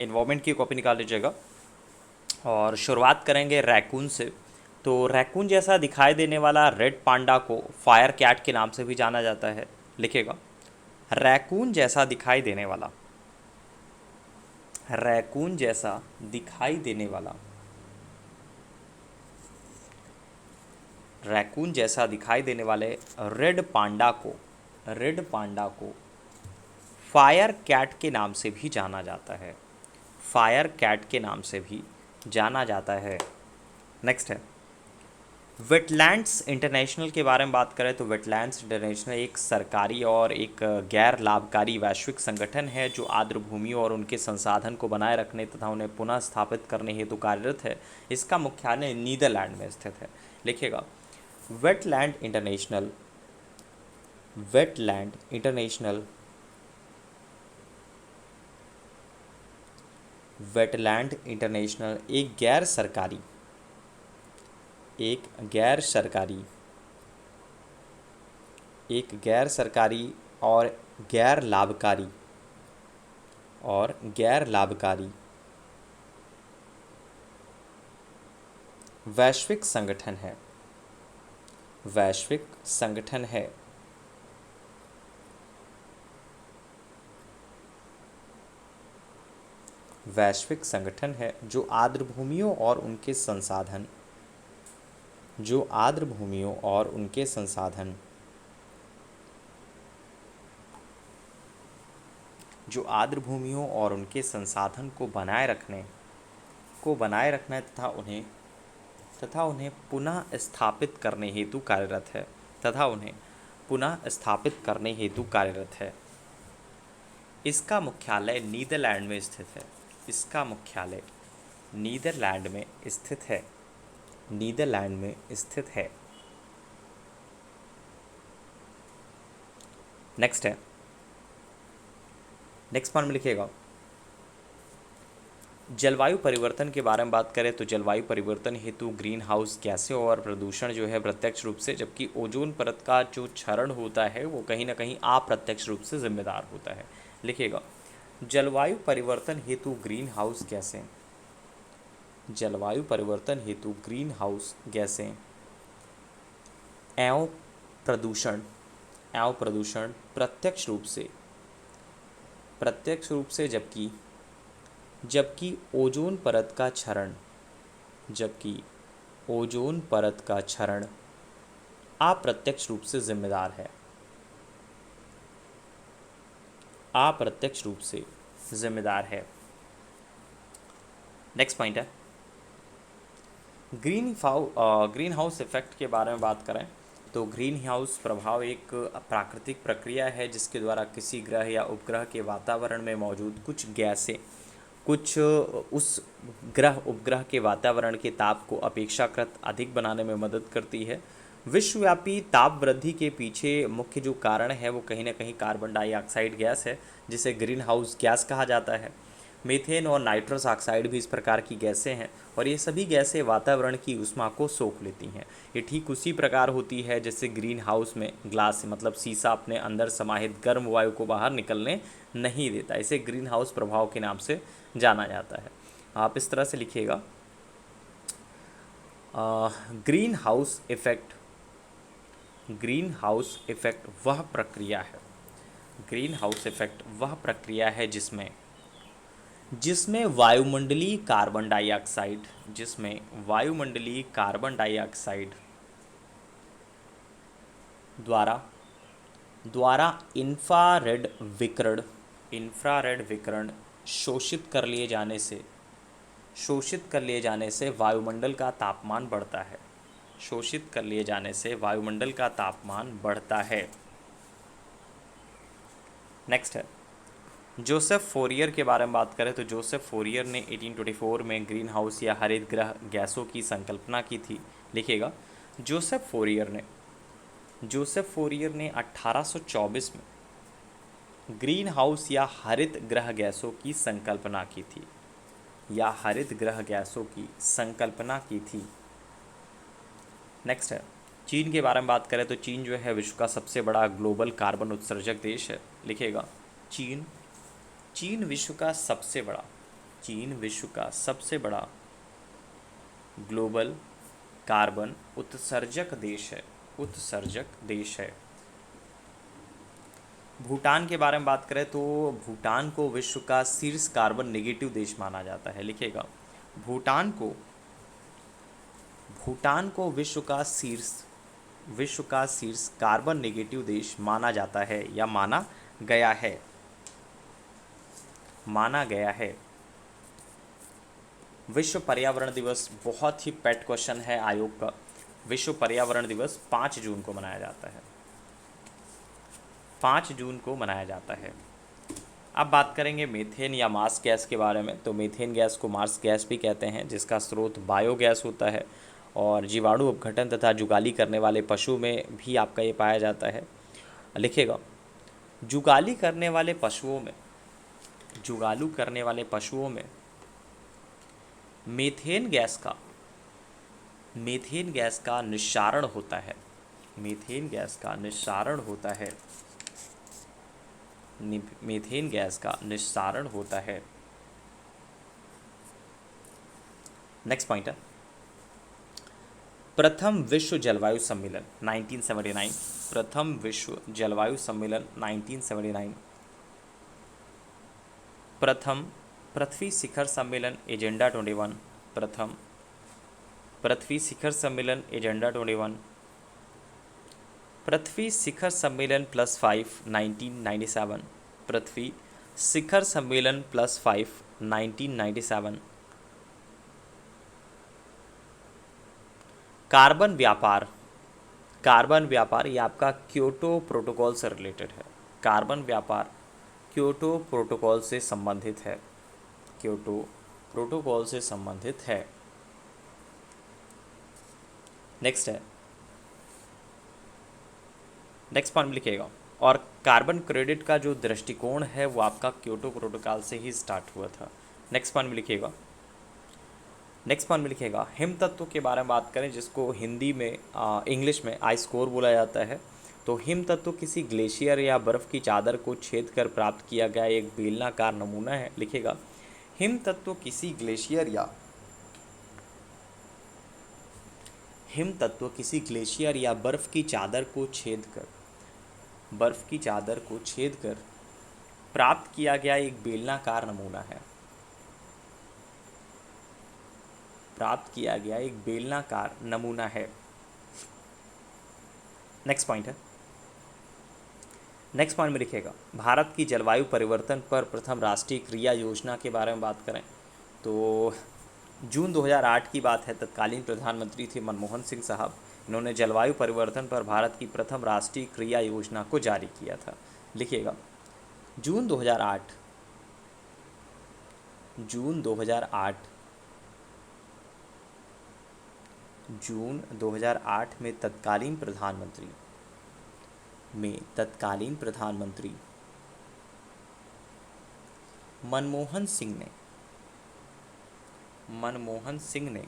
Involvement की copy निकाल लीजिएगा और शुरुआत करेंगे रैकून से। तो रैकून जैसा दिखाई देने वाला रेड पांडा को फायर कैट के नाम से भी जाना जाता है। लिखेगा रैकून जैसा दिखाई देने वाला, रैकून जैसा दिखाई देने वाला, रैकून जैसा दिखाई देने वाले रेड पांडा को फायर कैट के नाम से भी जाना जाता है। फायर कैट के नाम से भी जाना जाता है। नेक्स्ट है वेटलैंड्स इंटरनेशनल के बारे में बात करें तो वेटलैंड्स इंटरनेशनल एक सरकारी और एक गैर लाभकारी वैश्विक संगठन है जो आर्द्र भूमियों और उनके संसाधन को बनाए रखने तथा उन्हें पुनः स्थापित करने हेतु कार्यरत है। इसका मुख्यालय नीदरलैंड में स्थित है। लिखिएगा wetland international, wetland international, wetland international एक गैर सरकारी, एक गैर सरकारी, एक गैर सरकारी और गैर लाभकारी, और गैर लाभकारी वैश्विक संगठन है। वैश्विक संगठन है। वैश्विक संगठन है जो आर्द्र भूमियों और उनके संसाधन, जो आर्द्र भूमियों और उनके संसाधन, जो आर्द्र भूमियों और उनके संसाधन को बनाए रखने तथा उन्हें पुनः स्थापित करने हेतु कार्यरत है। तथा उन्हें पुनः स्थापित करने हेतु कार्यरत है। इसका मुख्यालय नीदरलैंड में स्थित है। इसका मुख्यालय नीदरलैंड में स्थित है। नीदरलैंड में स्थित है। नेक्स्ट है, नेक्स्ट पॉइंट में लिखिएगा जलवायु परिवर्तन के बारे में बात करें तो जलवायु परिवर्तन हेतु ग्रीन हाउस गैसें और प्रदूषण जो है प्रत्यक्ष रूप से, जबकि ओजोन परत का जो क्षरण होता है वो कहीं ना कहीं अप्रत्यक्ष रूप से जिम्मेदार होता है। लिखिएगा जलवायु परिवर्तन हेतु ग्रीन हाउस गैसें, जलवायु परिवर्तन हेतु ग्रीन हाउस गैसें एवं प्रदूषण, एवं प्रदूषण प्रत्यक्ष रूप से जबकि ओजोन परत का क्षरण, जबकि ओजोन परत का क्षरण अप्रत्यक्ष रूप से जिम्मेदार है। अप्रत्यक्ष रूप से जिम्मेदार है। नेक्स्ट पॉइंट है ग्रीन हाउस इफेक्ट के बारे में बात करें तो ग्रीन हाउस प्रभाव एक प्राकृतिक प्रक्रिया है जिसके द्वारा किसी ग्रह या उपग्रह के वातावरण में मौजूद कुछ गैसें कुछ उस ग्रह उपग्रह के वातावरण के ताप को अपेक्षाकृत अधिक बनाने में मदद करती है। विश्वव्यापी ताप वृद्धि के पीछे मुख्य जो कारण है वो कहीं ना कहीं कार्बन डाइऑक्साइड गैस है जिसे ग्रीन हाउस गैस कहा जाता है। मीथेन और नाइट्रस ऑक्साइड भी इस प्रकार की गैसें हैं और ये सभी गैसें वातावरण की ऊष्मा को सोख लेती हैं। ये ठीक उसी प्रकार होती है जैसे ग्रीन हाउस में ग्लास मतलब शीशा अपने अंदर समाहित गर्म वायु को बाहर निकलने नहीं देता। इसे ग्रीन हाउस प्रभाव के नाम से जाना जाता है। आप इस तरह से लिखिएगा green house effect, green house effect वह प्रक्रिया है, ग्रीन हाउस इफेक्ट वह प्रक्रिया है जिसमें वायुमंडलीय कार्बन डाइऑक्साइड, जिसमें वायुमंडलीय कार्बन डाइऑक्साइड द्वारा इंफ्रारेड विकिरण शोषित कर लिए जाने से वायुमंडल का तापमान बढ़ता है। शोषित कर लिए जाने से वायुमंडल का तापमान बढ़ता है। नेक्स्ट है जोसेफ फोरियर के बारे में बात करें तो जोसेफ फोरियर ने 1824 में ग्रीन हाउस या हरित गृह गैसों की संकल्पना की थी। लिखिएगा जोसेफ फोरियर ने 1824 में ग्रीन हाउस या हरित गृह गैसों की संकल्पना की थी, या हरित गृह गैसों की संकल्पना की थी। नेक्स्ट है चीन के बारे में बात करें तो चीन जो है विश्व का सबसे बड़ा ग्लोबल कार्बन उत्सर्जक देश है। लिखिएगा चीन विश्व का सबसे बड़ा चीन विश्व का सबसे बड़ा ग्लोबल कार्बन उत्सर्जक देश है, उत्सर्जक देश है। भूटान के बारे में बात करें तो भूटान को विश्व का शीर्ष कार्बन नेगेटिव देश माना जाता है। लिखेगा भूटान को, भूटान को विश्व का शीर्ष कार्बन नेगेटिव देश माना जाता है या माना गया है, माना गया है। विश्व पर्यावरण दिवस बहुत ही पेट क्वेश्चन है आयोग का। विश्व पर्यावरण दिवस 5 जून को मनाया जाता है, 5 जून को मनाया जाता है। अब बात करेंगे मीथेन या मार्स गैस के बारे में। तो मीथेन गैस को मार्स गैस भी कहते हैं, जिसका स्रोत बायोगैस होता है और जीवाणु अपघटन तथा जुगाली करने वाले पशु में भी आपका ये पाया जाता है। लिखेगा जुगाली करने वाले पशुओं में, जुगालू करने वाले पशुओं में मीथेन गैस का निस्सारण होता है, मीथेन गैस का निस्सारण होता है, मीथेन गैस का निस्सारण होता है। नेक्स्ट पॉइंट है प्रथम विश्व जलवायु सम्मेलन 1979, प्रथम विश्व जलवायु सम्मेलन 1979, प्रथम पृथ्वी शिखर सम्मेलन एजेंडा 21, प्रथम पृथ्वी शिखर सम्मेलन एजेंडा 21, पृथ्वी शिखर सम्मेलन +5 1997, पृथ्वी शिखर सम्मेलन +5 1997, कार्बन व्यापार, कार्बन व्यापार ये आपका क्योटो प्रोटोकॉल से रिलेटेड है, कार्बन व्यापार क्योटो प्रोटोकॉल से संबंधित है, क्योटो प्रोटोकॉल से संबंधित है। नेक्स्ट है, नेक्स्ट पॉइंट लिखिएगा और कार्बन क्रेडिट का जो दृष्टिकोण है वो आपका क्योटो प्रोटोकॉल से ही स्टार्ट हुआ था। नेक्स्ट पॉइंट में लिखिएगा, नेक्स्ट पॉइंट में लिखिएगा हिम तत्व के बारे में बात करें, जिसको हिंदी में इंग्लिश में आइस कोर बोला जाता है। तो हिम तत्व किसी ग्लेशियर या बर्फ़ की चादर को छेद कर प्राप्त किया गया एक बेलनाकार नमूना है। लिखिएगा हिम तत्व किसी ग्लेशियर या, हिम तत्व किसी ग्लेशियर या बर्फ़ की चादर को छेद कर, बर्फ़ की चादर को छेद कर प्राप्त किया गया एक बेलनाकार नमूना है, प्राप्त किया गया एक बेलनाकार नमूना है। नेक्स्ट पॉइंट है, नेक्स्ट पॉइंट में लिखिएगा भारत की जलवायु परिवर्तन पर प्रथम राष्ट्रीय क्रिया योजना के बारे में बात करें तो जून 2008 की बात है। तत्कालीन प्रधानमंत्री थे मनमोहन सिंह साहब। इन्होंने जलवायु परिवर्तन पर भारत की प्रथम राष्ट्रीय क्रिया योजना को जारी किया था। लिखिएगा जून 2008, जून 2008, जून 2008 में तत्कालीन प्रधानमंत्री मनमोहन सिंह ने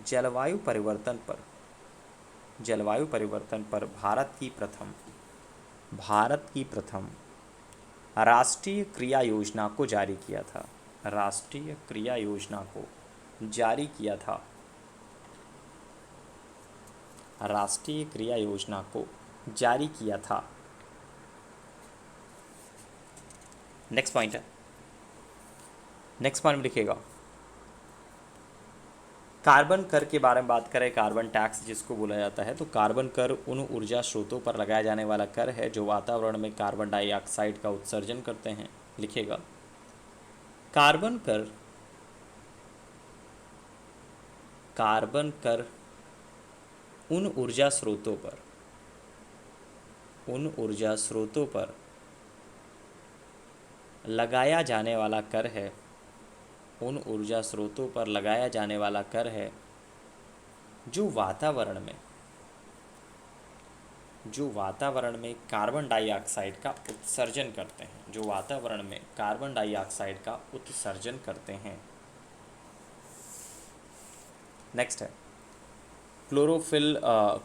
जलवायु परिवर्तन पर भारत की प्रथम राष्ट्रीय क्रिया योजना को जारी किया था, राष्ट्रीय क्रिया योजना को जारी किया था, राष्ट्रीय क्रिया योजना को जारी किया था। नेक्स्ट पॉइंट है, नेक्स्ट पॉइंट में लिखिएगा कार्बन कर के बारे में बात करें, कार्बन टैक्स जिसको बोला जाता है। तो कार्बन कर उन ऊर्जा स्रोतों पर लगाया जाने वाला कर है जो वातावरण में कार्बन डाइऑक्साइड का उत्सर्जन करते हैं। लिखिएगा कार्बन कर उन ऊर्जा स्रोतों पर लगाया जाने वाला कर है, उन ऊर्जा स्रोतों पर लगाया जाने वाला कर है जो वातावरण में कार्बन डाइऑक्साइड का उत्सर्जन करते हैं, जो वातावरण में कार्बन डाइऑक्साइड का उत्सर्जन करते हैं। नेक्स्ट है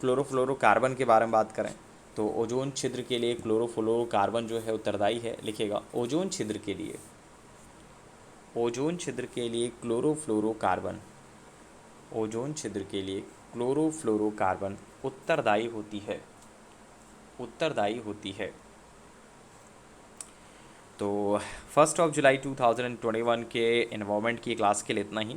क्लोरोफ्लोरोकार्बन के बारे में बात करें तो ओजोन छिद्र के लिए क्लोरोफ्लोरोकार्बन जो है उत्तरदायी है। लिखिएगा ओजोन छिद्र के लिए ओजोन छिद्र के लिए क्लोरोफ्लोरोकार्बन, ओजोन छिद्र के लिए क्लोरोफ्लोरोकार्बन उत्तरदायी होती है, उत्तरदायी होती है। तो 1 जुलाई 2021 के एनवायरनमेंट की क्लास के लिए इतना ही।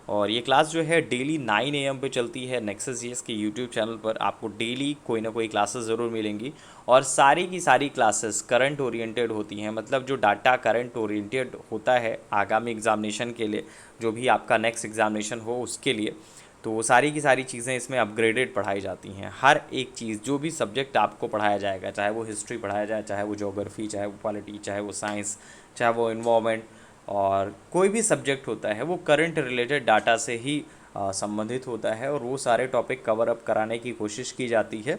और ये क्लास जो है डेली 9 AM पे चलती है नेक्सस जीएस के यूट्यूब चैनल पर। आपको डेली कोई ना कोई क्लासेस ज़रूर मिलेंगी और सारी की सारी क्लासेस करंट ओरिएंटेड होती हैं, मतलब जो डाटा करंट ओरिएंटेड होता है आगामी एग्जामिनेशन के लिए, जो भी आपका नेक्स्ट एग्जामिनेशन हो उसके लिए, तो सारी की सारी चीज़ें इसमें अपग्रेडेड पढ़ाई जाती हैं। हर एक चीज़, जो भी सब्जेक्ट आपको पढ़ाया जाएगा, चाहे वो हिस्ट्री पढ़ाया जाए, चाहे वो ज्योग्राफी, चाहे वो पॉलिटी, चाहे वो साइंस, चाहे वो इन्वायरमेंट, और कोई भी सब्जेक्ट होता है वो करंट रिलेटेड डाटा से ही संबंधित होता है। और वो सारे टॉपिक कवर अप कराने की कोशिश की जाती है,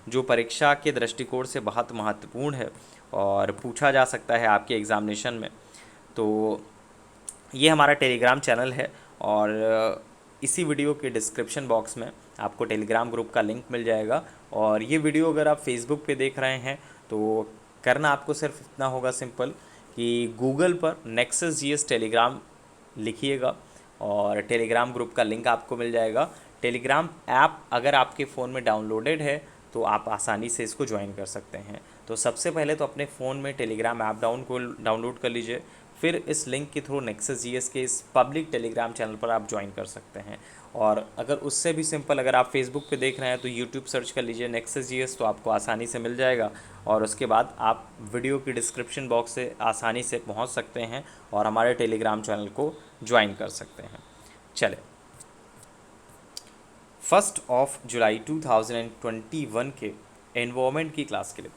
जो परीक्षा के दृष्टिकोण से बहुत महत्वपूर्ण है और पूछा जा सकता है आपके एग्ज़ामिनेशन में। तो ये हमारा टेलीग्राम चैनल है और इसी वीडियो के डिस्क्रिप्शन बॉक्स में आपको टेलीग्राम ग्रुप का लिंक मिल जाएगा। और ये वीडियो अगर आप फेसबुक पे देख रहे हैं तो करना आपको सिर्फ इतना होगा सिंपल कि गूगल पर नेक्सस जीएस टेलीग्राम लिखिएगा और टेलीग्राम ग्रुप का लिंक आपको मिल जाएगा। टेलीग्राम ऐप अगर आपके फ़ोन में डाउनलोडेड है तो आप आसानी से इसको ज्वाइन कर सकते हैं। तो सबसे पहले तो अपने फ़ोन में टेलीग्राम ऐप डाउनलोड कर लीजिए, फिर इस लिंक के थ्रू नेक्सस जीएस के इस पब्लिक टेलीग्राम चैनल पर आप ज्वाइन कर सकते हैं। और अगर उससे भी सिंपल, अगर आप फेसबुक पे देख रहे हैं तो यूट्यूब सर्च कर लीजिए नेक्सस जीएस, तो आपको आसानी से मिल जाएगा। और उसके बाद आप वीडियो की डिस्क्रिप्शन बॉक्स से आसानी से पहुंच सकते हैं और हमारे टेलीग्राम चैनल को ज्वाइन कर सकते हैं। चले 1 जुलाई 2021 के एनवायरनमेंट की क्लास के लिए